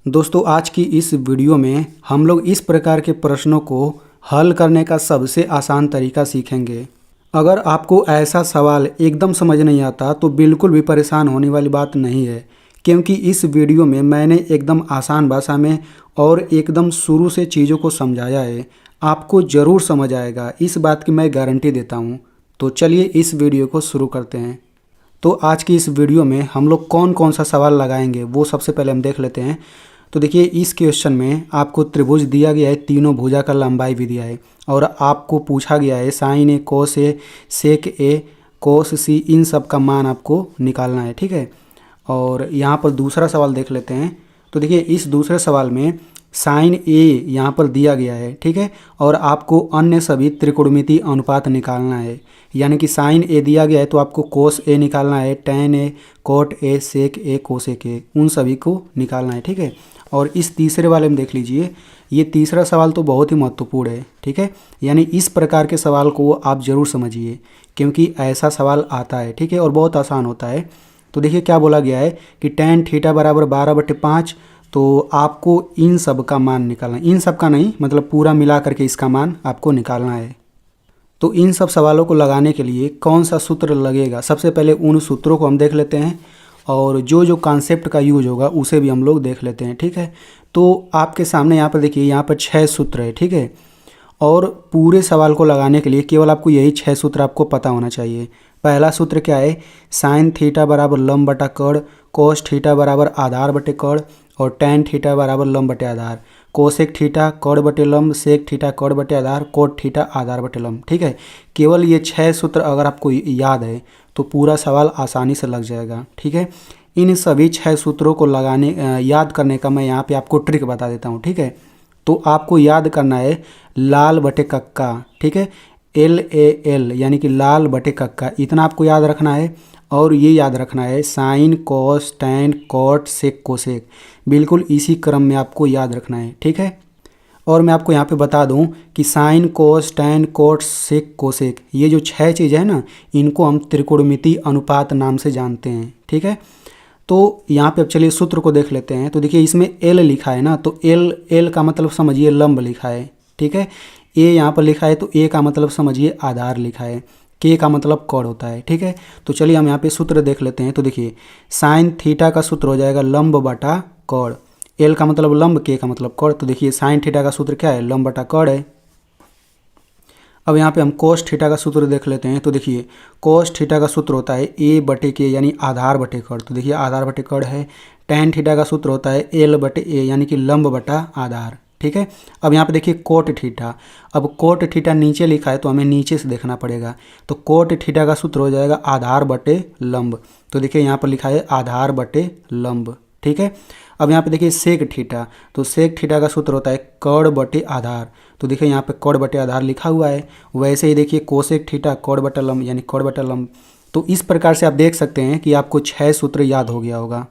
दोस्तों आज की इस वीडियो में हम लोग इस प्रकार के प्रश्नों को हल करने का सबसे आसान तरीका सीखेंगे। अगर आपको ऐसा सवाल एकदम समझ नहीं आता तो बिल्कुल भी परेशान होने वाली बात नहीं है, क्योंकि इस वीडियो में मैंने एकदम आसान भाषा में और एकदम शुरू से चीज़ों को समझाया है। आपको ज़रूर समझ आएगा, इस बात की मैं गारंटी देता हूँ। तो चलिए इस वीडियो को शुरू करते हैं। तो आज की इस वीडियो में हम लोग कौन कौन सा सवाल लगाएंगे वो सबसे पहले हम देख लेते हैं। तो देखिए इस क्वेश्चन में आपको त्रिभुज दिया गया है, तीनों भुजा का लंबाई भी दिया है और आपको पूछा गया है साइन ए, कोस ए, सेक ए, कोस सी, इन सब का मान आपको निकालना है। ठीक है, और यहाँ पर दूसरा सवाल देख लेते हैं। तो देखिए इस दूसरे सवाल में साइन ए यहाँ पर दिया गया है, ठीक है, और आपको अन्य सभी त्रिकोणमितीय अनुपात निकालना है। यानी कि साइन ए दिया गया है तो आपको कोस ए निकालना है, tan A, cot A, sec A, cosec A, उन सभी को निकालना है। ठीक है, और इस तीसरे वाले में देख लीजिए, ये तीसरा सवाल तो बहुत ही महत्वपूर्ण है। ठीक है, यानी इस प्रकार के सवाल को आप ज़रूर समझिए, क्योंकि ऐसा सवाल आता है। ठीक है, और बहुत आसान होता है। तो देखिए क्या बोला गया है कि टेन थीटा बराबर 12/5, तो आपको इन सब का मान निकालना है। इन सब का नहीं, मतलब पूरा मिला करके इसका मान आपको निकालना है। तो इन सब सवालों को लगाने के लिए कौन सा सूत्र लगेगा, सबसे पहले उन सूत्रों को हम देख लेते हैं और जो जो कॉन्सेप्ट का यूज होगा उसे भी हम लोग देख लेते हैं। ठीक है, तो आपके सामने यहाँ पर देखिए, यहाँ पर 6 सूत्र है। ठीक है, और पूरे सवाल को लगाने के लिए केवल आपको यही 6 सूत्र आपको पता होना चाहिए। पहला सूत्र क्या है, साइन थीटा बराबर लंब बटा कड़, कोस थीटा बराबर आधार बटे कड़ और टेन थीटा बराबर लंब बटे आधार, कोसेक थीटा कड़ बटे लंब, सेक थीटा कड़ बटे आधार, कोट थीटा आधार बटे लंब। ठीक है, केवल ये 6 सूत्र अगर आपको याद है तो पूरा सवाल आसानी से लग जाएगा। ठीक है, इन सभी 6 सूत्रों को याद करने का मैं यहाँ पे आपको ट्रिक बता देता हूँ। ठीक है, तो आपको याद करना है लाल बटे कक्का। ठीक है, LAL यानी कि लाल बटे कक्का, इतना आपको याद रखना है। और ये याद रखना है साइन, कोस, टैन, कोट, सेक, कोसेक, बिल्कुल इसी क्रम में आपको याद रखना है। ठीक है, और मैं आपको यहाँ पे बता दूँ कि साइन, कोस, टैन, कोट, सेक, कोसेक, ये जो 6 चीज़ें हैं ना, इनको हम त्रिकोणमितीय अनुपात नाम से जानते हैं। ठीक है, तो यहाँ पे अब चलिए सूत्र को देख लेते हैं। तो देखिए इसमें L लिखा है ना, तो L का मतलब समझिए लंब लिखा है। ठीक है, A यहाँ पर लिखा है तो A का मतलब समझिए आधार लिखा है, K का मतलब कड़ होता है। ठीक है, तो चलिए हम यहाँ पे सूत्र देख लेते हैं। तो देखिए साइन थीटा का सूत्र हो जाएगा लंब बटा कड़, L का मतलब लंब, K का मतलब कड़। तो देखिए साइन थीटा का सूत्र क्या है, लंब बटा कड़ है। अब यहाँ पे हम कोस थीटा का सूत्र देख लेते हैं। तो देखिए कोस थीटा का सूत्र होता है A बटे K यानी आधार बटे कड़, तो देखिए आधार बटे कड़ है। टैन थीटा का सूत्र होता है L बटे A यानी कि लंब बटा आधार। ठीक है, अब यहाँ पे देखिए कोट थीटा, अब कोट थीटा नीचे लिखा है तो हमें नीचे से देखना पड़ेगा। तो कोट थीटा का सूत्र हो जाएगा आधार बटे लंब, तो देखिए यहाँ पर लिखा है आधार बटे लंब। ठीक है, अब यहाँ पे देखिए सेक थीटा, तो सेक थीटा का सूत्र होता है कड़ बटे आधार, तो देखिए यहाँ पे कड़ बटे आधार लिखा हुआ है। वैसे ही देखिए कोसेक थीटा कड़ बटा लंब यानी कड़ बटा लंब। तो इस प्रकार से आप देख सकते हैं कि आपको 6 सूत्र याद हो गया होगा।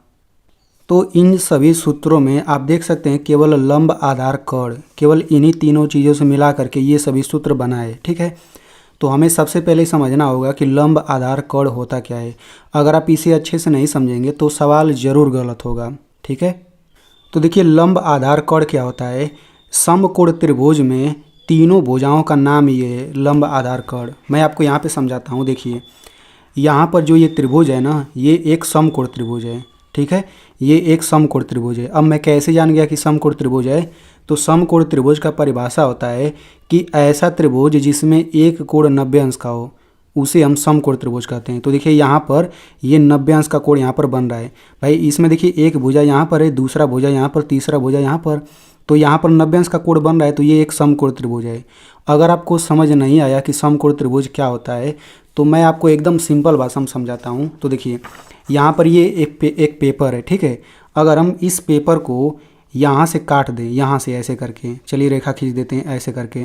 तो इन सभी सूत्रों में आप देख सकते हैं केवल लंब, आधार, कड़, केवल इन्हीं तीनों चीज़ों से मिला करके ये सभी सूत्र बना है। ठीक है, तो हमें सबसे पहले समझना होगा कि लंब, आधार, कड़ होता क्या है। अगर आप इसे अच्छे से नहीं समझेंगे तो सवाल ज़रूर गलत होगा। ठीक है, तो देखिए लंब, आधार, कड़ क्या होता है। समकोण त्रिभुज में तीनों भुजाओं का नाम ये है लंब, आधार, कड़। मैं आपको यहाँ पे समझाता हूँ। देखिए यहाँ पर जो ये त्रिभुज है ना, ये एक समकोण त्रिभुज है। ठीक है, ये एक समकोण त्रिभुज है। अब मैं कैसे जान गया कि समकोण त्रिभुज है, तो समकोण त्रिभुज का परिभाषा होता है कि ऐसा त्रिभुज जिसमें एक कोण 90 अंश का हो उसे हम समकोण त्रिभुज कहते हैं। तो देखिए यहाँ पर ये 90 अंश का कोण यहाँ पर बन रहा है भाई। इसमें देखिए एक भुजा यहाँ पर है, दूसरा भुजा यहाँ पर, तीसरा भुजा यहाँ पर, तो यहाँ पर 90 अंश का कोण बन रहा है, तो ये एक समकोण त्रिभुज है। अगर आपको समझ नहीं आया कि समकोण त्रिभुज क्या होता है तो मैं आपको एकदम सिंपल भाषा में समझाता हूँ। तो देखिए यहाँ पर ये एक पेपर है। ठीक है, अगर हम इस पेपर को यहाँ से काट दें, यहाँ से ऐसे करके, चलिए रेखा खींच देते हैं ऐसे करके,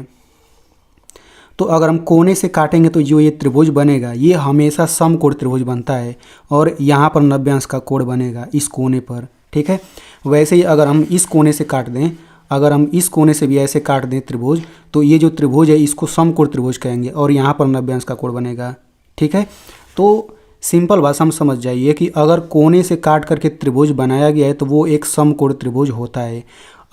तो अगर हम कोने से काटेंगे तो जो ये त्रिभुज बनेगा ये हमेशा समकोण त्रिभुज बनता है और यहाँ पर 90 अंश का कोण बनेगा इस कोने पर। ठीक है, वैसे ही अगर हम इस कोने से काट दें, अगर हम इस कोने से भी ऐसे काट दें त्रिभुज, तो ये जो त्रिभुज है इसको समकोण त्रिभुज कहेंगे और यहाँ पर 90 अंश का कोण बनेगा। ठीक है, तो सिंपल भाषा में समझ जाइए कि अगर कोने से काट करके त्रिभुज बनाया गया है तो वो एक समकोण त्रिभुज होता है।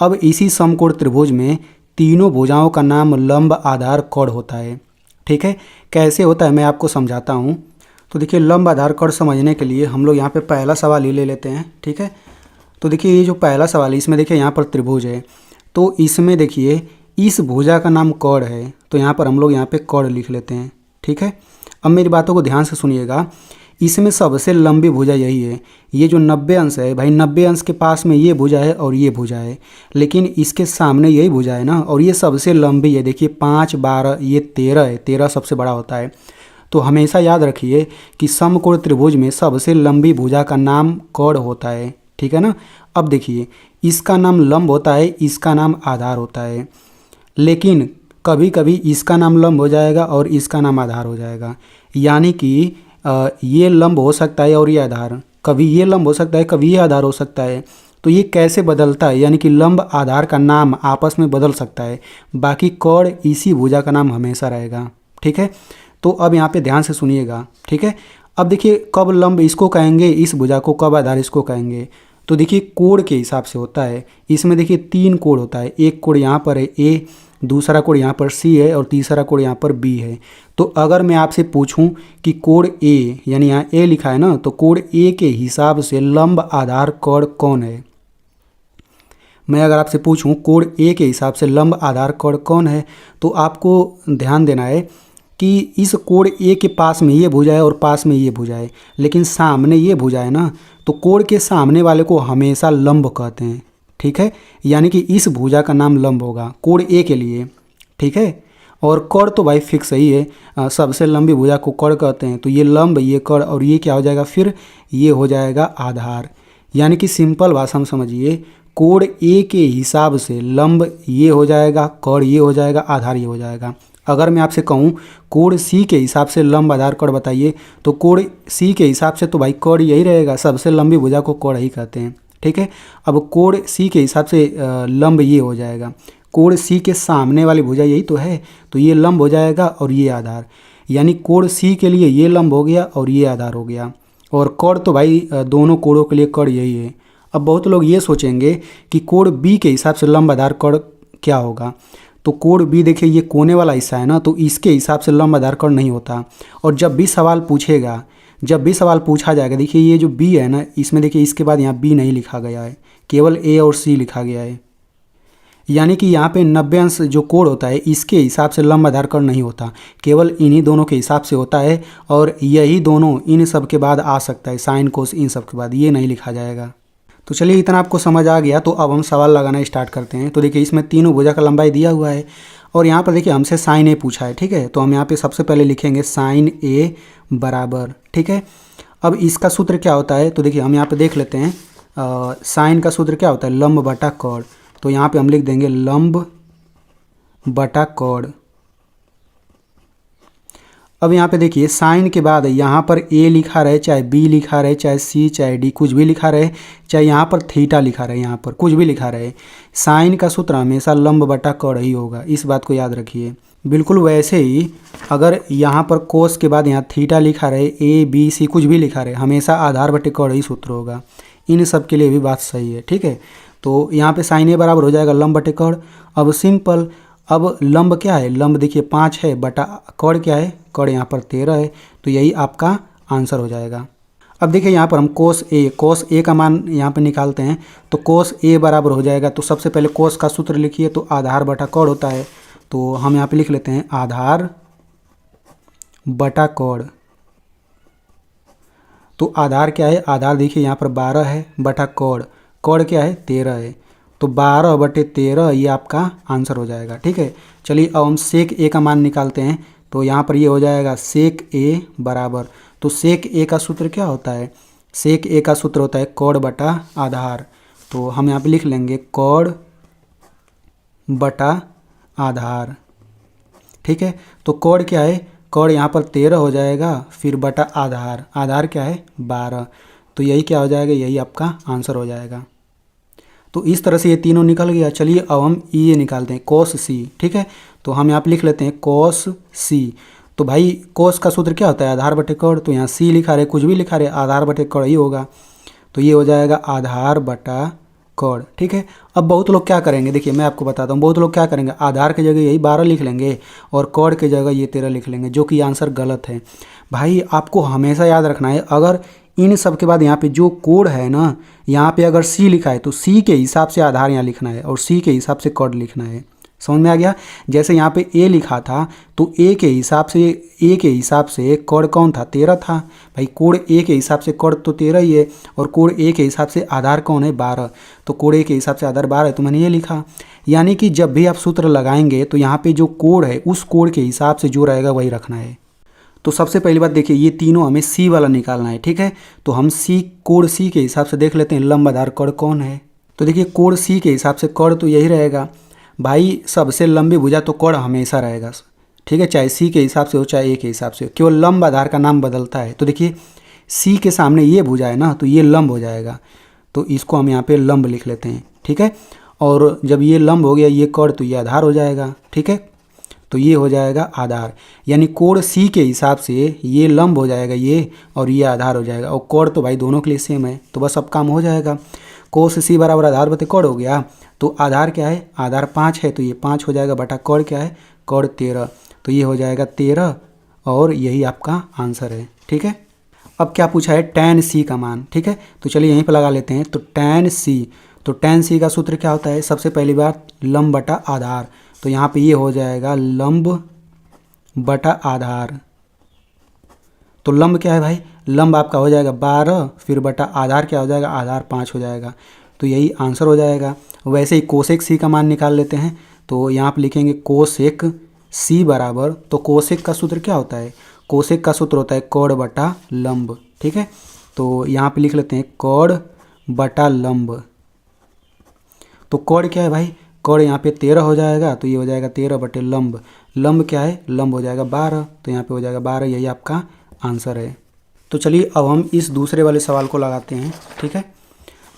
अब इसी समकोण त्रिभुज में तीनों भुजाओं का नाम लंब आधार कोण होता है। ठीक है, कैसे होता है मैं आपको समझाता हूँ। तो देखिए लंब आधार कोण समझने के लिए हम लोग यहाँ पे पहला सवाल ही ले लेते हैं। ठीक है, तो देखिए ये जो पहला सवाल है इसमें देखिए यहाँ पर त्रिभुज है, तो इसमें देखिए इस भुजा का नाम कोण है, तो यहाँ पर हम लोग यहाँ पे कोण लिख लेते हैं। ठीक है, अब मेरी बातों को ध्यान से सुनिएगा, इसमें सबसे लंबी भुजा यही है। ये जो 90 अंश है भाई, 90 अंश के पास में ये भुजा है और ये भुजा है, लेकिन इसके सामने यही भुजा है ना, और ये सबसे लंबी है। देखिए 5, 12, ये 13 है, 13 सबसे बड़ा होता है। तो हमेशा याद रखिए कि समकोण त्रिभुज में सबसे लंबी भुजा का नाम कोण होता है। ठीक है ना। अब देखिए इसका नाम लंब होता है, इसका नाम आधार होता है, लेकिन कभी कभी इसका नाम लंब हो जाएगा और इसका नाम आधार हो जाएगा। यानी कि ये लंब हो सकता है और ये आधार, कभी ये लंब हो सकता है कभी ये आधार हो सकता है। तो ये कैसे बदलता है, यानी कि लंब आधार का नाम आपस में बदल सकता है, बाकी कोण इसी भुजा का नाम हमेशा रहेगा। ठीक है, तो अब यहाँ पे ध्यान से सुनिएगा। ठीक है, अब देखिए कब लंब इसको कहेंगे इस भुजा को, कब आधार इसको कहेंगे। तो देखिए कोण के हिसाब से होता है। इसमें देखिए 3 कोण होता है, एक कोण यहाँ पर है ए, दूसरा कोण यहाँ पर सी है और तीसरा कोण यहाँ पर बी है। तो अगर मैं आपसे पूछूं कि कोण ए, यानी यहाँ ए लिखा है ना, तो कोण ए के हिसाब से लंब आधार कोण कौन है। मैं अगर आपसे पूछूं कोण ए के हिसाब से लंब आधार कोण कौन है, तो आपको ध्यान देना है कि इस कोण ए के पास में ये भुजा है और पास में ये भुजा है, लेकिन सामने ये भुजा है ना, तो कोण के सामने वाले को हमेशा लंब कहते हैं। ठीक है, यानी कि इस भुजा का नाम लंब होगा कोण ए के लिए। ठीक है, और कोण तो भाई फिक्स ही है, सबसे लंबी भुजा को कोण कहते हैं। तो ये लंब, ये कोण, और ये क्या हो जाएगा फिर, ये हो जाएगा आधार। यानी कि सिंपल भाषा में समझिए, कोण ए के हिसाब से लंब ये हो जाएगा, कोण ये हो जाएगा, आधार ये हो जाएगा। अगर मैं आपसे कहूँ कोण सी के हिसाब से लंब आधार कोण बताइए, तो कोण सी के हिसाब से तो भाई कोण यही रहेगा, सबसे लंबी भुजा को कोण ही कहते हैं। ठीक है, अब कोण सी के हिसाब से लंब ये हो जाएगा, कोण सी के सामने वाली भुजा यही तो है, तो ये लंब हो जाएगा और ये आधार। यानी कोण सी के लिए ये लंब हो गया और ये आधार हो गया, और कोण तो भाई दोनों कोणों के लिए कोण यही है। अब बहुत लोग ये सोचेंगे कि कोण बी के हिसाब से लंब आधार कोण क्या होगा। तो कोण बी देखिए ये कोने वाला हिस्सा है ना, तो इसके हिसाब से लंब आधार कोण नहीं होता। और जब भी सवाल पूछेगा, जब भी सवाल पूछा जाएगा, देखिए ये जो बी है ना, इसमें देखिए इसके बाद यहाँ बी नहीं लिखा गया है, केवल ए और सी लिखा गया है। यानी कि यहाँ पे 90 अंश जो कोण होता है इसके हिसाब से लंब आधार कोण नहीं होता, केवल इन्हीं दोनों के हिसाब से होता है। और यही दोनों इन सब के बाद आ सकता है, साइन कोस इन सब के बाद, ये नहीं लिखा जाएगा। तो चलिए इतना आपको समझ आ गया, तो अब हम सवाल लगाना स्टार्ट करते हैं। तो देखिए इसमें तीनों भुजा का लंबाई दिया हुआ है, और यहाँ पर देखिए हमसे साइन ए पूछा है। ठीक है, तो हम यहाँ पे सबसे पहले लिखेंगे साइन ए बराबर। ठीक है, अब इसका सूत्र क्या होता है, तो देखिए हम यहाँ पे देख लेते हैं। साइन का सूत्र क्या होता है, लंब बटा कोण। तो यहाँ पे हम लिख देंगे लंब बटा कोण। अब यहाँ पे देखिए साइन के बाद यहाँ पर ए लिखा रहे, चाहे बी लिखा रहे, चाहे सी, चाहे डी, कुछ भी लिखा रहे, चाहे यहाँ पर थीटा लिखा रहे, यहाँ पर कुछ भी लिखा रहे, साइन का सूत्र हमेशा लंब बटा कोण ही होगा। इस बात को याद रखिए। बिल्कुल वैसे ही अगर यहाँ पर कोस के बाद यहाँ थीटा लिखा रहे, ए बी सी कुछ भी लिखा रहे, हमेशा आधार बटे कोण ही सूत्र होगा। इन सब के लिए भी बात सही है। ठीक है, तो यहाँ पे साइन ए बराबर हो जाएगा लंब बटे कोण। अब सिंपल, अब लंब क्या है, लंब देखिए 5 है, बटा कोण क्या है, कोण यहाँ पर 13 है, तो यही आपका आंसर हो जाएगा। अब देखिए यहाँ पर हम कोस ए का मान यहाँ पे निकालते हैं। तो कोस ए बराबर हो जाएगा, तो सबसे पहले कोस का सूत्र लिखिए, तो आधार बटा कोण होता है। तो हम यहाँ पे लिख लेते हैं आधार बटा कोण। तो आधार क्या है, आधार देखिए यहाँ पर 12 है, बटा कोण, कोण क्या है 13 है, तो 12 बटे 13 ये आपका आंसर हो जाएगा। ठीक है, चलिए अब हम सेक ए का मान निकालते हैं। तो यहाँ पर ये हो जाएगा सेक ए बराबर, तो सेक ए का सूत्र क्या होता है, सेक ए का सूत्र होता है कोण बटा आधार। तो हम यहाँ पे लिख लेंगे कोण बटा आधार। ठीक है, तो कोण क्या है, कोण यहाँ पर 13 हो जाएगा, फिर बटा आधार, आधार क्या है 12, तो यही क्या हो जाएगा, यही आपका आंसर हो जाएगा। तो इस तरह से ये तीनों निकल गया। चलिए अब हम ये निकालते हैं कोस सी। ठीक है, तो हम यहाँ पे लिख लेते हैं कोस सी। तो भाई कोस का सूत्र क्या होता है, आधार बटे कड़। तो यहाँ सी लिखा रहे, कुछ भी लिखा रहे, आधार बटे कड़ ही होगा। तो ये हो जाएगा आधार बटा कड़। ठीक है। अब बहुत लोग क्या करेंगे, देखिए मैं आपको बताता हूँ, बहुत लोग क्या करेंगे, आधार की जगह यही 12 लिख लेंगे और कड़ की जगह ये 13 लिख लेंगे, जो कि आंसर गलत है। भाई आपको हमेशा याद रखना है, अगर इन सब के बाद यहाँ पे जो कोड है ना, यहाँ पे अगर सी लिखा है तो सी के हिसाब से आधार यहाँ लिखना है और सी के हिसाब से कड़ लिखना है। समझ में आ गया। जैसे यहाँ पे ए लिखा था तो ए के हिसाब से कड़ कौन था, 13 था। भाई कोड ए के हिसाब से कड़ तो 13 ही है, और कोड ए के हिसाब से आधार कौन है, 12। तो कोड ए के हिसाब से आधार 12 है, तो मैंने ये लिखा। यानी कि जब भी आप सूत्र लगाएंगे तो यहाँ पे जो कोड है उस कोड के हिसाब से जो रहेगा वही रखना है। तो सबसे पहली बात देखिए, ये तीनों हमें सी वाला निकालना है। ठीक है। तो हम कोड सी के हिसाब से देख लेते हैं लंब आधार कड़ कौन है। तो देखिए कोड सी के हिसाब से कड़ तो यही रहेगा भाई, सबसे लंबी भुजा तो कड़ हमेशा रहेगा। ठीक है, चाहे सी के हिसाब से हो चाहे ए के हिसाब से हो, केवल लंब आधार का नाम बदलता है। तो देखिए सी के सामने ये भुजा है ना, तो ये लंब हो जाएगा, तो इसको हम यहाँ पे लंब लिख लेते हैं। ठीक है। और जब ये लंब हो गया ये कड़, तो ये आधार हो जाएगा। ठीक है। तो ये हो जाएगा आधार, यानी कोड सी के हिसाब से ये लंब हो जाएगा ये, और ये आधार हो जाएगा। और कड़ तो भाई दोनों के लिए सेम है, तो बस अब काम हो जाएगा। कोस सी बराबर आधार बटे कड़ हो गया। तो आधार क्या है, आधार 5 है, तो ये 5 हो जाएगा, बटा कड़ क्या है, कड़ 13, तो ये हो जाएगा 13, और यही आपका आंसर है। ठीक है। अब क्या पूछा है, tan सी का मान। ठीक है। तो चलिए यहीं पर लगा लेते हैं। तो tan सी, तो tan सी का सूत्र क्या होता है, सबसे पहली बार लंब बटा आधार। तो यहाँ पे ये हो जाएगा लंब बटा आधार। तो लंब क्या है भाई, लंब आपका हो जाएगा 12, फिर बटा आधार क्या हो जाएगा, आधार 5 हो जाएगा। तो यही आंसर हो जाएगा। वैसे ही कोसेक सी का मान निकाल लेते हैं। तो यहाँ पे लिखेंगे कोसेक सी बराबर, तो कोसेक का सूत्र क्या होता है, कोसेक का सूत्र होता है कड़ बटा लंब। ठीक है। तो यहाँ पे लिख लेते हैं कड़ बटा लंब। तो कड़ क्या है भाई, कड़ यहाँ पे 13 हो जाएगा, तो ये हो जाएगा 13 बटे लंब। लंब क्या है, लंब हो जाएगा 12, तो यहाँ पे हो जाएगा 12, यही आपका आंसर है। तो चलिए अब हम इस दूसरे वाले सवाल को लगाते हैं। ठीक है।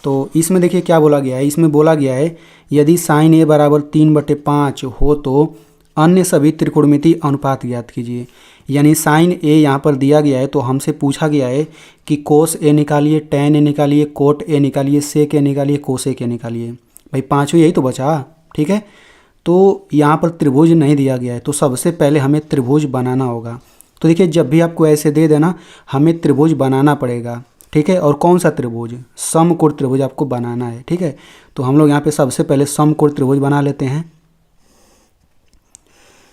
तो इसमें देखिए क्या बोला गया है, इसमें बोला गया है यदि साइन ए बराबर 3/5 हो तो अन्य सभी त्रिकोणमितीय अनुपात ज्ञात कीजिए। यानी साइन ए यहाँ पर दिया गया है, तो हमसे पूछा गया है कि कोस ए निकालिए, टैन ए निकालिए, कोट ए निकालिए, सेक ए निकालिए, कोसेक ए निकालिए। भाई पाँचों यही तो बचा। ठीक है। तो यहाँ पर त्रिभुज नहीं दिया गया है, तो सबसे पहले हमें त्रिभुज बनाना होगा। तो देखिए जब भी आपको ऐसे दे देना, हमें त्रिभुज बनाना पड़ेगा। ठीक है। और कौन सा त्रिभुज, समकोण त्रिभुज आपको बनाना है। ठीक है। तो हम लोग यहाँ पे सबसे पहले समकोण त्रिभुज बना लेते हैं।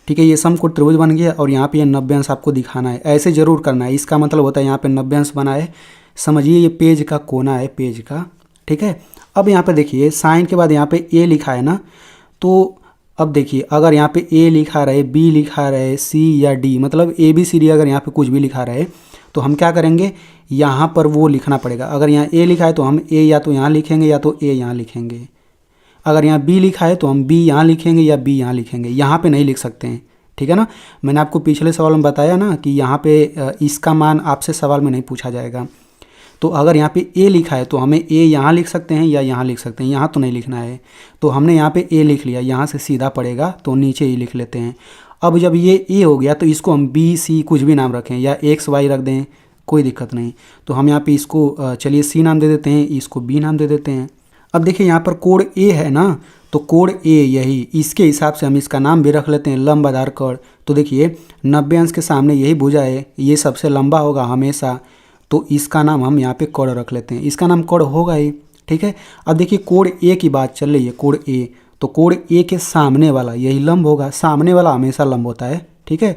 ठीक है। ये समकोण त्रिभुज बन गया, और यहाँ पे ये 90 अंश आपको दिखाना है, ऐसे जरूर करना है। इसका मतलब होता है यहाँ पे 90 अंश बना है, समझिए ये पेज का कोना है, पेज का। ठीक है। अब यहाँ पे देखिए साइन के बाद यहाँ पे ए लिखा है ना, तो अब देखिए अगर यहाँ पे ए लिखा रहे, बी लिखा रहे, सी या डी, मतलब ABCD अगर यहाँ पे कुछ भी लिखा रहे, तो हम क्या करेंगे, यहाँ पर वो लिखना पड़ेगा। अगर यहाँ ए लिखा है तो हम ए या तो यहाँ लिखेंगे या तो ए यहाँ लिखेंगे। अगर यहाँ बी लिखा है तो हम बी यहाँ लिखेंगे या बी यहाँ लिखेंगे, यहाँ पे नहीं लिख सकते हैं। ठीक है ना। मैंने आपको पिछले सवाल में बताया ना कि यहाँ पे इसका मान आपसे सवाल में नहीं पूछा जाएगा। तो अगर यहाँ पे ए लिखा है तो हमें ए यहाँ लिख सकते हैं या यहाँ लिख सकते हैं, यहाँ तो नहीं लिखना है। तो हमने यहाँ पे ए लिख लिया, यहाँ से सीधा पड़ेगा, तो नीचे ए लिख लेते हैं। अब जब ये ए हो गया तो इसको हम BC कुछ भी नाम रखें या XY रख दें, कोई दिक्कत नहीं। तो हम यहाँ पे इसको चलिए C नाम दे देते हैं, इसको B नाम दे देते हैं। अब देखिए यहाँ पर कोड ए है ना, तो कोड ए यही, इसके हिसाब से हम इसका नाम भी रख लेते हैं लंब आधार कड़। तो देखिए 90 अंश के सामने यही भुजा है, ये सबसे लंबा होगा हमेशा, तो इसका नाम हम यहाँ पे कड़ रख लेते हैं, इसका नाम कड़ होगा ही। ठीक है। अब देखिए कोड ए की बात चल रही है, कोड ए, तो कोड ए के सामने वाला यही लंब होगा, सामने वाला हमेशा लंब होता है। ठीक है।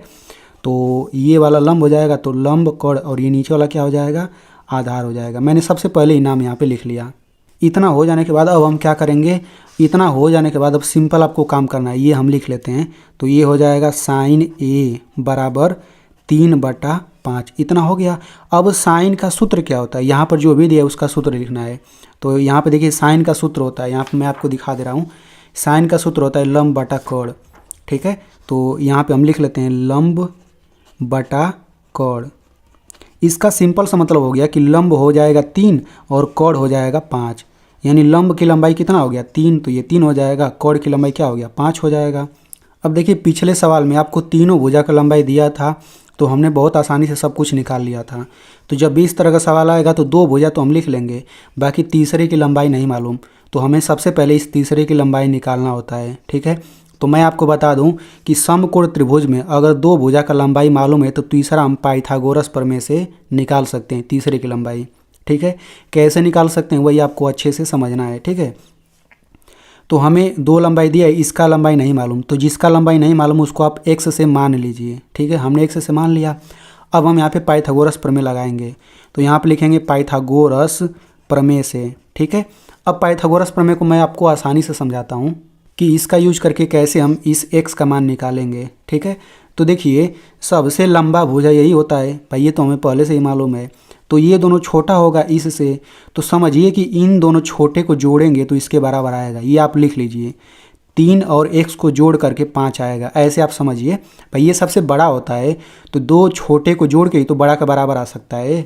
तो ये वाला लंब हो जाएगा, तो लंब कड़, और ये नीचे वाला क्या हो जाएगा, आधार हो जाएगा। मैंने सबसे पहले ही नाम यहाँ पे लिख लिया। इतना हो जाने के बाद अब हम क्या करेंगे, इतना हो जाने के बाद अब सिंपल आपको काम करना है, ये हम लिख लेते हैं। तो ये हो जाएगा साइन ए बराबर 3/5, इतना हो गया। अब साइन का सूत्र क्या होता है, यहाँ पर जो भी दिया है उसका सूत्र लिखना है। तो यहाँ पे देखिए साइन का सूत्र होता है, यहाँ पे मैं आपको दिखा दे रहा हूँ, साइन का सूत्र होता है लंब बटा कड़। ठीक है। तो यहाँ पे हम लिख लेते हैं लंब बटा कड़। इसका सिंपल सा मतलब हो गया कि लंब हो जाएगा 3 और कड़ हो जाएगा 5, यानी लंब की लंबाई कितना हो गया 3, तो ये 3 हो जाएगा, कड़ की लंबाई क्या हो गया 5 हो जाएगा। अब देखिए पिछले सवाल में आपको तीनों भुजा का लंबाई दिया था, तो हमने बहुत आसानी से सब कुछ निकाल लिया था। तो जब भी इस तरह का सवाल आएगा तो दो भुजा तो हम लिख लेंगे, बाकी तीसरे की लंबाई नहीं मालूम, तो हमें सबसे पहले इस तीसरे की लंबाई निकालना होता है। ठीक है, तो मैं आपको बता दूं कि समकोण त्रिभुज में अगर दो भुजा का लंबाई मालूम है तो तीसरा हम पाइथागोरस प्रमेय से निकाल सकते हैं तीसरे की लंबाई। ठीक है, कैसे निकाल सकते हैं वही आपको अच्छे से समझना है। ठीक है, तो हमें दो लंबाई दिया है, इसका लंबाई नहीं मालूम, तो जिसका लंबाई नहीं मालूम उसको आप x से मान लीजिए। ठीक है, हमने x से मान लिया। अब हम यहाँ पे पाइथागोरस प्रमेय लगाएंगे, तो यहाँ पे लिखेंगे पाइथागोरस प्रमेय से। ठीक है, अब पाइथागोरस प्रमेय को मैं आपको आसानी से समझाता हूँ कि इसका यूज करके कैसे हम इस x का मान निकालेंगे। ठीक है, तो देखिए सबसे लंबा भुजा यही होता है भाई, ये तो हमें पहले से ही मालूम है। तो ये दोनों छोटा होगा इससे, तो समझिए कि इन दोनों छोटे को जोड़ेंगे तो इसके बराबर आएगा। ये आप लिख लीजिए, 3 और x को जोड़ करके 5 आएगा, ऐसे आप समझिए भाई। ये सबसे बड़ा होता है, तो दो छोटे को जोड़ के ही तो बड़ा का बराबर आ सकता है।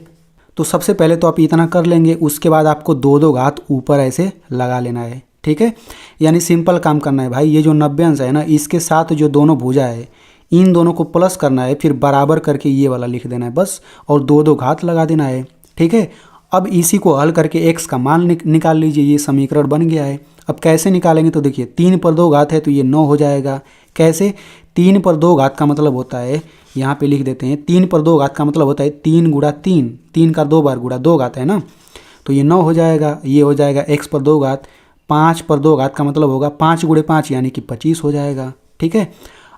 तो सबसे पहले तो आप इतना कर लेंगे, उसके बाद आपको दो दो घात ऊपर ऐसे लगा लेना है। ठीक है, यानी सिंपल काम करना है भाई। ये जो 90 अंश है ना, इसके साथ जो दोनों भुजा है इन दोनों को प्लस करना है, फिर बराबर करके ये वाला लिख देना है बस, और दो दो घात लगा देना है। ठीक है, अब इसी को हल करके x का मान निकाल लीजिए। ये समीकरण बन गया है। अब कैसे निकालेंगे, तो देखिए 3 पर 2 घात है तो ये 9 हो जाएगा। कैसे, 3 पर 2 घात का मतलब होता है, यहाँ पे लिख देते हैं, 3 पर 2 घात का मतलब होता है 3 गुणा 3, 3 का 2 बार गुणा 2 घात है ना, तो ये 9 हो जाएगा। ये हो जाएगा x पर 2 घात, 5 पर 2 घात का मतलब होगा 5 गुणे 5 यानी कि 25 हो जाएगा। ठीक है,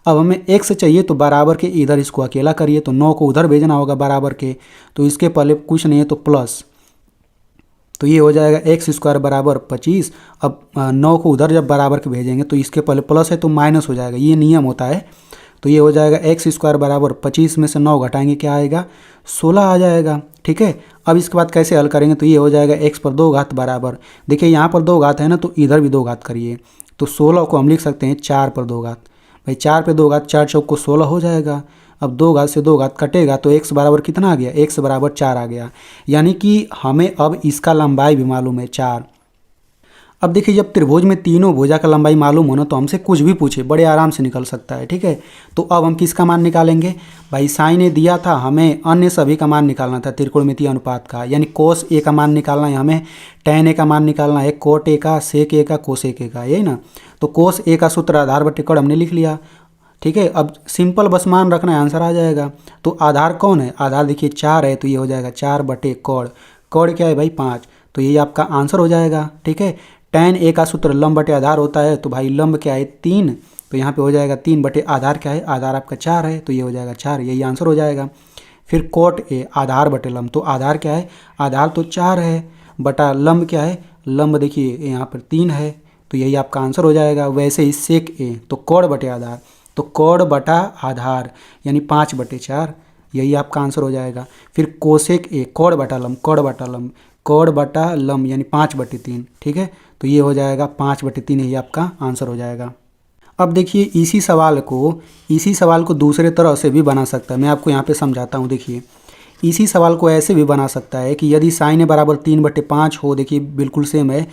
अब हमें x चाहिए तो बराबर के इधर इसको अकेला करिए, तो 9 को उधर भेजना होगा बराबर के, तो इसके पहले कुछ नहीं है तो प्लस, तो ये हो जाएगा x² बराबर 25। अब 9 को उधर जब बराबर के भेजेंगे तो इसके पहले प्लस है तो माइनस हो जाएगा, ये नियम होता है। तो ये हो जाएगा x² बराबर 25 में से 9 घटाएंगे क्या आएगा, 16 आ जाएगा। ठीक है, अब इसके बाद कैसे हल करेंगे, तो ये हो जाएगा x पर 2 घात बराबर, देखिए यहाँ पर 2 घात है ना, तो इधर भी 2 घात करिए, तो 16 को हम लिख सकते हैं 4 पर 2 घात। भाई 4 पे 2 घात, 4 चौक को 16 हो जाएगा। अब 2 घात से 2 घात कटेगा तो x बराबर कितना आ गया, x बराबर 4 आ गया। यानी कि हमें अब इसका लंबाई भी मालूम है 4। अब देखिए जब त्रिभुज में तीनों भुजा का लंबाई मालूम हो ना, तो हमसे कुछ भी पूछे बड़े आराम से निकल सकता है। ठीक है, तो अब हम किसका मान निकालेंगे, भाई साइन ने दिया था, हमें अन्य सभी का मान निकालना था त्रिकोणमितीय अनुपात का, यानी कोस ए का मान निकालना है हमें, tan ए का मान निकालना है, कोट ए का, सेक ए का, कोसेक ए का, यही ना। तो कोस ए का सूत्र आधार बटे कोण हमने लिख लिया। ठीक है, अब सिंपल बस मान रखना है, आंसर आ जाएगा। तो आधार कौन है, आधार देखिए 4 है, तो ये हो जाएगा 4 बटे कोण, कोण क्या है भाई 5, तो ये आपका आंसर हो जाएगा। ठीक है, tan ए का सूत्र लंब बटे आधार होता है, तो भाई लंब क्या है 3, तो यहाँ पे हो जाएगा 3 बटे आधार क्या है, आधार आपका 4 है, तो ये हो जाएगा 4, यही आंसर हो जाएगा। फिर कोट ए आधार बटे लंब, तो आधार क्या है, आधार तो 4 है, बटा लंब क्या है, लंब देखिए यहाँ पर 3 है, तो यही आपका आंसर हो जाएगा। वैसे ही सेक ए, तो कोण बटे आधार, तो कोण बटा आधार यानी 5 बटे 4, यही आपका आंसर हो जाएगा। फिर कोसेक ए, कोण बटा लंब, कोण बटा लंब, कोण बटा लंब यानी 5 बटे 3। ठीक है, तो ये हो जाएगा 5 बटे 3, यही आपका आंसर हो जाएगा। अब देखिए इसी सवाल को दूसरे तरह से भी बना सकता है, मैं आपको यहाँ पे समझाता हूँ। देखिए इसी सवाल को ऐसे भी बना सकता है कि यदि साइन ए बराबर 3/5 हो, देखिए बिल्कुल सेम है,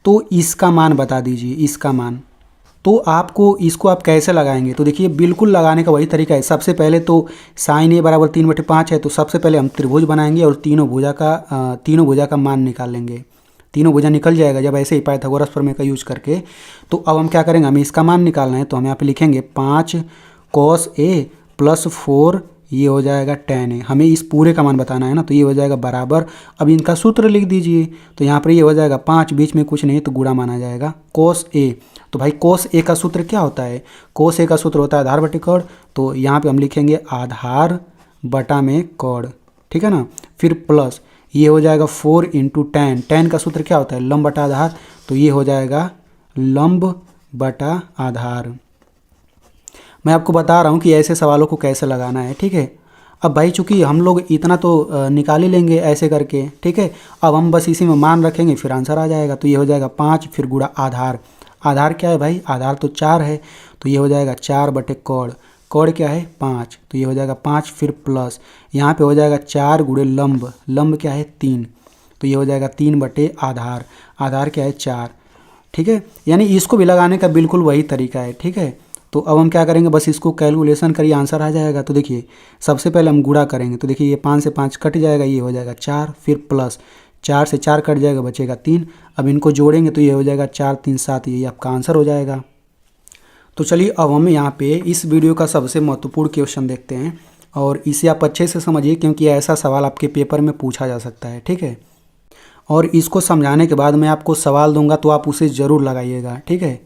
तो इसका मान बता दीजिए, इसका मान। तो आपको इसको आप कैसे लगाएंगे, तो देखिए बिल्कुल लगाने का वही तरीका है। सबसे पहले तो साइन ए बराबर 3/5 है, तो सबसे पहले हम त्रिभुज बनाएंगे और तीनों भुजा का मान निकाल लेंगे। तीनों भुजा निकल जाएगा जब ऐसे ही पाइथागोरस प्रमेय का यूज करके। तो अब हम क्या करेंगे, हमें इसका मान निकालना है, तो हम यहाँ पे लिखेंगे 5 cos a प्लस 4, ये हो जाएगा tan a। हमें इस पूरे का मान बताना है ना, तो ये हो जाएगा बराबर, अब इनका सूत्र लिख दीजिए, तो यहाँ पर ये हो जाएगा 5, बीच में कुछ नहीं तो गुणा माना जाएगा cos a। तो भाई cos a का सूत्र क्या होता है, cos a का सूत्र होता है आधार बटे कोण, तो यहाँ पे हम लिखेंगे आधार बटा में कोण। ठीक है ना, फिर प्लस ये हो जाएगा 4 इंटू tan, tan का सूत्र क्या होता है, लंब बटा आधार, तो ये हो जाएगा लंब बटा आधार। मैं आपको बता रहा हूँ कि ऐसे सवालों को कैसे लगाना है। ठीक है, अब भाई चूंकि हम लोग इतना तो निकाल ही लेंगे ऐसे करके। ठीक है, अब हम बस इसी में मान रखेंगे, फिर आंसर आ जाएगा। तो ये हो जाएगा 5, फिर गुणा आधार, आधार क्या है भाई, आधार तो 4 है, तो ये हो जाएगा 4 बटे कोण, कोण क्या है 5, तो ये हो जाएगा 5, फिर प्लस यहाँ पे हो जाएगा 4 गुणे लंब, लंब क्या है 3, तो ये हो जाएगा 3 बटे आधार, आधार क्या है 4। ठीक है, यानी इसको भी लगाने का बिल्कुल वही तरीका है। ठीक है, तो अब हम क्या करेंगे, बस इसको कैलकुलेशन करिए, आंसर आ जाएगा। तो देखिए सबसे पहले हम गुणा करेंगे, तो देखिए ये 5 से 5 कट जाएगा, ये हो जाएगा 4, फिर प्लस 4 से 4 कट जाएगा, बचेगा 3। अब इनको जोड़ेंगे तो ये हो जाएगा 4 3 7, यही आपका आंसर हो जाएगा। तो चलिए अब हम यहाँ पे इस वीडियो का सबसे महत्वपूर्ण क्वेश्चन देखते हैं, और इसे आप अच्छे से समझिए क्योंकि ऐसा सवाल आपके पेपर में पूछा जा सकता है, ठीक है। और इसको समझाने के बाद मैं आपको सवाल दूंगा तो आप उसे ज़रूर लगाइएगा, ठीक है।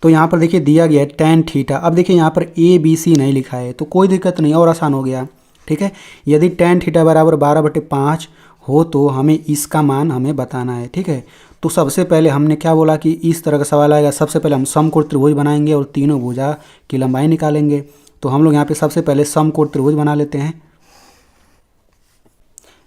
तो यहाँ पर देखिए दिया गया है tan थीटा। अब देखिए यहाँ पर ABC नहीं लिखा है तो कोई दिक्कत नहीं, और आसान हो गया, ठीक है। यदि tan थीटा बराबर 12/5 हो तो हमें इसका मान हमें बताना है, ठीक है। तो सबसे पहले हमने क्या बोला कि इस तरह का सवाल आएगा, सबसे पहले हम समकोण त्रिभुज बनाएंगे और तीनों भुजा की लंबाई निकालेंगे। तो हम लोग यहाँ पे सबसे पहले समकोण त्रिभुज बना लेते हैं।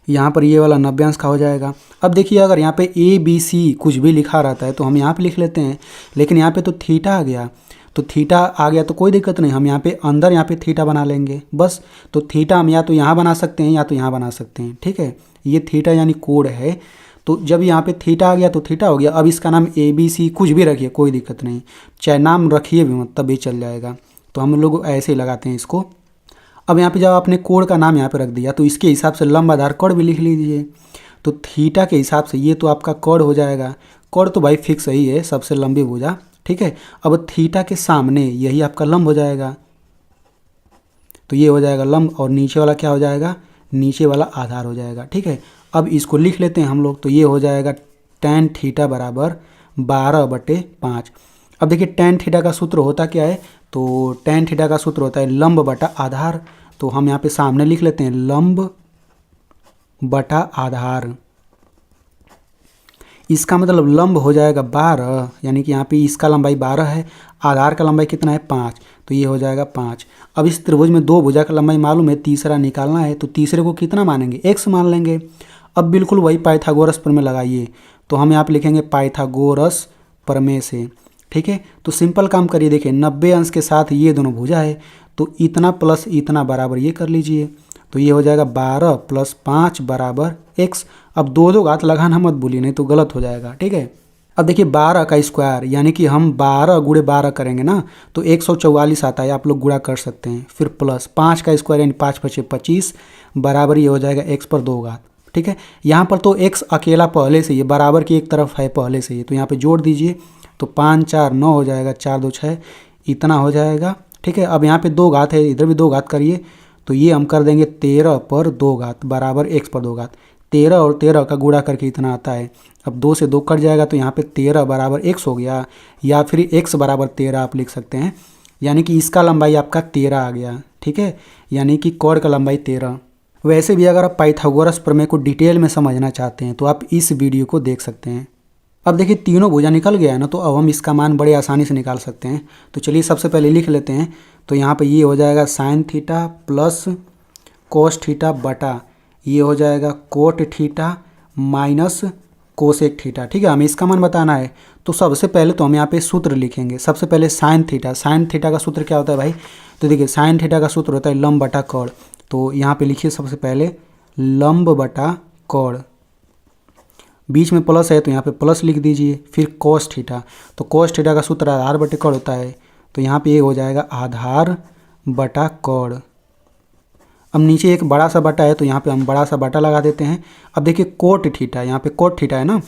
यहाँ पर ये वाला 90 अंश का हो जाएगा। अब देखिए अगर यहाँ पे ABC कुछ भी लिखा रहता है तो हम यहाँ पे लिख लेते हैं, लेकिन यहाँ पे तो थीटा आ गया, तो थीटा आ गया तो कोई दिक्कत नहीं, हम यहाँ पे अंदर यहाँ पे थीटा बना लेंगे बस। तो थीटा हम या तो यहाँ बना सकते हैं या तो यहाँ बना सकते हैं, ठीक है। ये थीटा यानी कोण है, तो जब यहाँ पे थीटा आ गया तो थीटा हो गया। अब इसका नाम ABC कुछ भी रखिए, कोई दिक्कत नहीं, चाहे नाम रखिए भी मत तब भी चल जाएगा। तो हम लोग ऐसे ही लगाते हैं इसको। अब यहाँ पे जब आपने कोण का नाम यहाँ पे रख दिया तो इसके हिसाब से लंब आधार कोण भी लिख लीजिए। तो थीटा के हिसाब से ये तो आपका कोण हो जाएगा, कोण तो भाई फिक्स ही है, सबसे लंबी भुजा, ठीक है। अब थीटा के सामने यही आपका लंब हो जाएगा, तो ये हो जाएगा लंब, और नीचे वाला क्या हो जाएगा, नीचे वाला आधार हो जाएगा, ठीक है। अब इसको लिख लेते हैं हम लोग, तो ये हो जाएगा tan थीटा बराबर 12/5। अब देखिए tan थीटा का सूत्र होता क्या है, तो tan थीटा का सूत्र होता है लंब बटा आधार। तो हम यहाँ पे सामने लिख लेते हैं लंब बटा आधार। इसका मतलब लंब हो जाएगा 12, यानी कि यहाँ पे इसका लंबाई 12 है, आधार का लंबाई कितना है 5, तो ये हो जाएगा 5। अब इस त्रिभुज में दो भुजा का लंबाई मालूम है, तीसरा निकालना है, तो तीसरे को कितना मानेंगे, x मान लेंगे। अब बिल्कुल वही पाइथागोरस प्रमेय लगाइए, तो हम यहाँ पे लिखेंगे पाइथागोरस प्रमेय से, ठीक है। तो सिंपल काम करिए, देखिए 90 अंश के साथ ये दोनों भुजा है, तो इतना प्लस इतना बराबर ये कर लीजिए, तो ये हो जाएगा 12 + 5 बराबर x। अब दो घात लगाना मत भूलिए, नहीं तो गलत हो जाएगा, ठीक है। अब देखिए 12 का स्क्वायर यानी कि हम 12 गुणे 12 करेंगे ना तो 144 आता है, आप लोग गुणा कर सकते हैं। फिर प्लस 5 का स्क्वायर यानी 5 × 5 = 25 बराबर ये हो जाएगा x पर 2 घात, ठीक है। यहाँ पर तो x अकेला पहले से ही बराबर की एक तरफ है पहले से ही, तो यहाँ पे जोड़ दीजिए, तो 5 4 9 हो जाएगा, 4 2 6 इतना हो जाएगा, ठीक है। अब यहाँ पे 2 घात है, इधर भी 2 घात करिए, तो ये हम कर देंगे 13 पर 2 घात बराबर x पर 2 घात। 13 और 13 का गुणा करके इतना आता है। अब 2 से 2 कट जाएगा, तो यहाँ पे 13 बराबर x हो गया, या फिर x बराबर 13 आप लिख सकते हैं, यानी कि इसका लंबाई आपका 13 आ गया, ठीक है, यानी कि कोण का लंबाई 13। वैसे भी अगर आप पाइथागोरस प्रमेय को डिटेल में समझना चाहते हैं तो आप इस वीडियो को देख सकते हैं। अब देखिए तीनों भुजा निकल गया है ना, तो अब हम इसका मान बड़े आसानी से निकाल सकते हैं। तो चलिए सबसे पहले लिख लेते हैं, तो यहाँ पे ये हो जाएगा sin theta plus cos theta बटा ये हो जाएगा cot theta minus cosec theta, ठीक है। हमें इसका मान बताना है, तो सबसे पहले तो हम यहाँ पे सूत्र लिखेंगे। सबसे पहले sin थीटा का सूत्र क्या होता है भाई, तो देखिए sin थीटा का सूत्र होता है लंब बटा कोण। तो यहाँ पे लिखिए सबसे पहले लंब बटा कोण, बीच में प्लस है तो यहाँ पे प्लस लिख दीजिए। फिर cos थीटा, तो cos थीटा का सूत्र आधार बटे कोण होता है, तो यहाँ पे ये हो जाएगा आधार बटा कोण। अब नीचे एक बड़ा सा बटा है, तो यहाँ पे हम बड़ा सा बटा लगा देते हैं। अब देखिए कोट थीटा, यहाँ पे कोट थीटा है ना,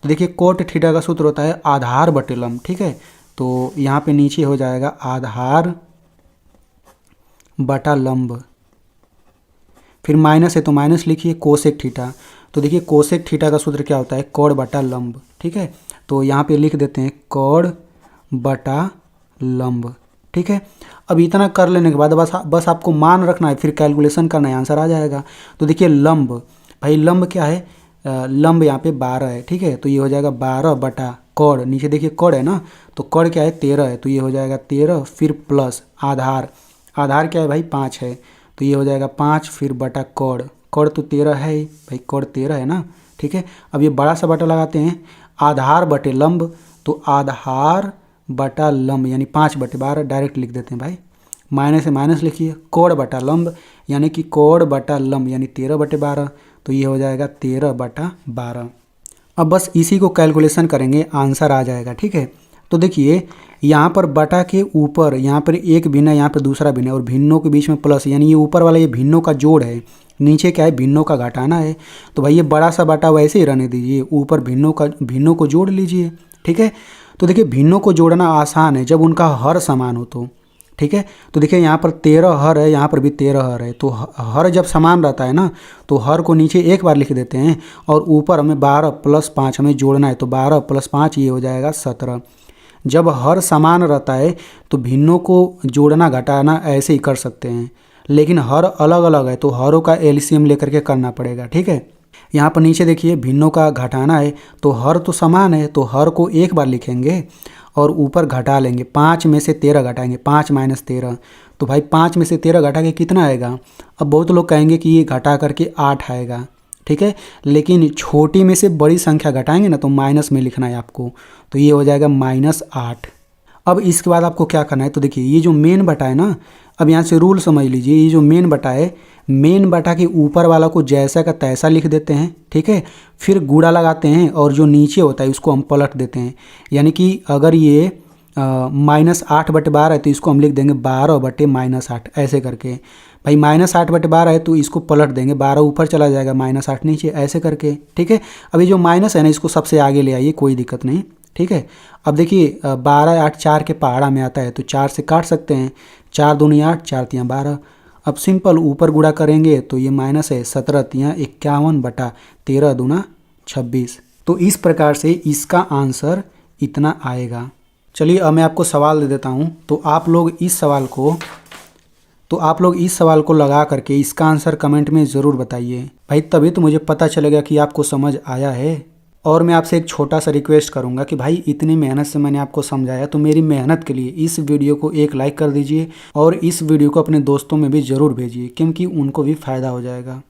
तो देखिए कोट थीटा का सूत्र होता है आधार बटे लंब, ठीक है। तो यहाँ पे नीचे हो जाएगा आधार बटा लंब, फिर माइनस है तो माइनस लिखिए कोसेक थीटा। तो देखिए कोसेक थीटा का सूत्र क्या होता है, कोण बटा लंब, ठीक है। तो यहाँ पे लिख देते हैं कोण बटा लंब, ठीक है। अब इतना कर लेने के बाद बस आपको मान रखना है, फिर कैलकुलेशन करना है, आंसर आ जाएगा। तो देखिए लंब, भाई लंब क्या है, लंब यहाँ पे 12 है, ठीक है। तो ये हो जाएगा 12 बटा कोण, नीचे देखिए कोण है ना, तो कोण क्या है 13 है, तो ये हो जाएगा 13, फिर प्लस आधार, आधार क्या है भाई 5 है, तो ये हो जाएगा 5, फिर बटा कोण, कोण तो 13 है भाई, कोण 13 है ना, ठीक है। अब ये बड़ा सा बटा लगाते हैं, आधार बटे लंब, तो आधार बटा लंब यानी 5/12 डायरेक्ट लिख देते हैं भाई, माइनस से माइनस लिखिए, कोण बटा लंब यानी कि कोण बटा लंब यानी 13/12, तो ये हो जाएगा 13/12। अब बस इसी को कैलकुलेशन करेंगे, आंसर आ जाएगा, ठीक है। तो देखिए यहाँ पर बटा के ऊपर यहाँ पर एक भिन्न है, यहाँ पर दूसरा भिन्न है और भिन्नों के बीच में प्लस, यानी ये ऊपर वाला ये भिन्नों का जोड़ है, नीचे क्या है भिन्नों का घटाना है। तो भाई ये बड़ा सा बटा वैसे ही रहने दीजिए, ऊपर भिन्नों को जोड़ लीजिए। ठीक है, तो देखिए भिन्नों को जोड़ना आसान है जब उनका हर समान हो तो। ठीक है, तो देखिए यहाँ पर 13 हर है, यहाँ पर भी 13 हर है। तो हर जब समान रहता है ना तो हर को नीचे एक बार लिख देते हैं और ऊपर हमें 12 + 5 हमें जोड़ना है। तो 12 + 5 ये हो जाएगा 17। जब हर समान रहता है तो भिन्नों को जोड़ना घटाना ऐसे ही कर सकते हैं, लेकिन हर अलग अलग है तो हरों का एलसीएम लेकर के करना पड़ेगा। ठीक है, यहाँ पर नीचे देखिए भिन्नों का घटाना है तो हर तो समान है तो हर को एक बार लिखेंगे और ऊपर घटा लेंगे। 5 में से 13 घटाएंगे, 5 - 13। तो भाई 5 में से 13 घटा के कितना आएगा? अब बहुत लोग कहेंगे कि ये घटा करके 8 आएगा। ठीक है, लेकिन छोटी में से बड़ी संख्या घटाएंगे ना तो माइनस में लिखना है आपको। तो ये हो जाएगा -8। अब इसके बाद आपको क्या करना है, तो देखिए ये जो मेन बटा है ना, अब यहाँ से रूल समझ लीजिए। ये जो मेन बटा है, मेन बटा के ऊपर वाला को जैसा का तैसा लिख देते हैं। ठीक है, फिर गुणा लगाते हैं और जो नीचे होता है उसको हम पलट देते हैं। यानी कि अगर ये -8/12 है तो इसको हम लिख देंगे 12/-8 ऐसे करके। भाई -8/12 है तो इसको पलट देंगे, 12 ऊपर चला जाएगा, -8 नीचे, ऐसे करके। ठीक है, अभी जो माइनस है ना इसको सबसे आगे ले आइए, कोई दिक्कत नहीं। ठीक है, अब देखिए 12 8 4 के पहाड़ा में आता है तो 4 से काट सकते हैं। 4 दूनी 8, 4 तियाँ 12। अब सिंपल ऊपर गुणा करेंगे तो ये माइनस है, 17 तियाँ 51/13 दूना 26। तो इस प्रकार से इसका आंसर इतना आएगा। चलिए अब मैं आपको सवाल दे देता हूँ, तो आप लोग इस सवाल को लगा करके इसका आंसर कमेंट में ज़रूर बताइए भाई, तभी तो मुझे पता चलेगा कि आपको समझ आया है। और मैं आपसे एक छोटा सा रिक्वेस्ट करूंगा कि भाई इतनी मेहनत से मैंने आपको समझाया तो मेरी मेहनत के लिए इस वीडियो को एक लाइक कर दीजिए और इस वीडियो को अपने दोस्तों में भी ज़रूर भेजिए, क्योंकि उनको भी फ़ायदा हो जाएगा।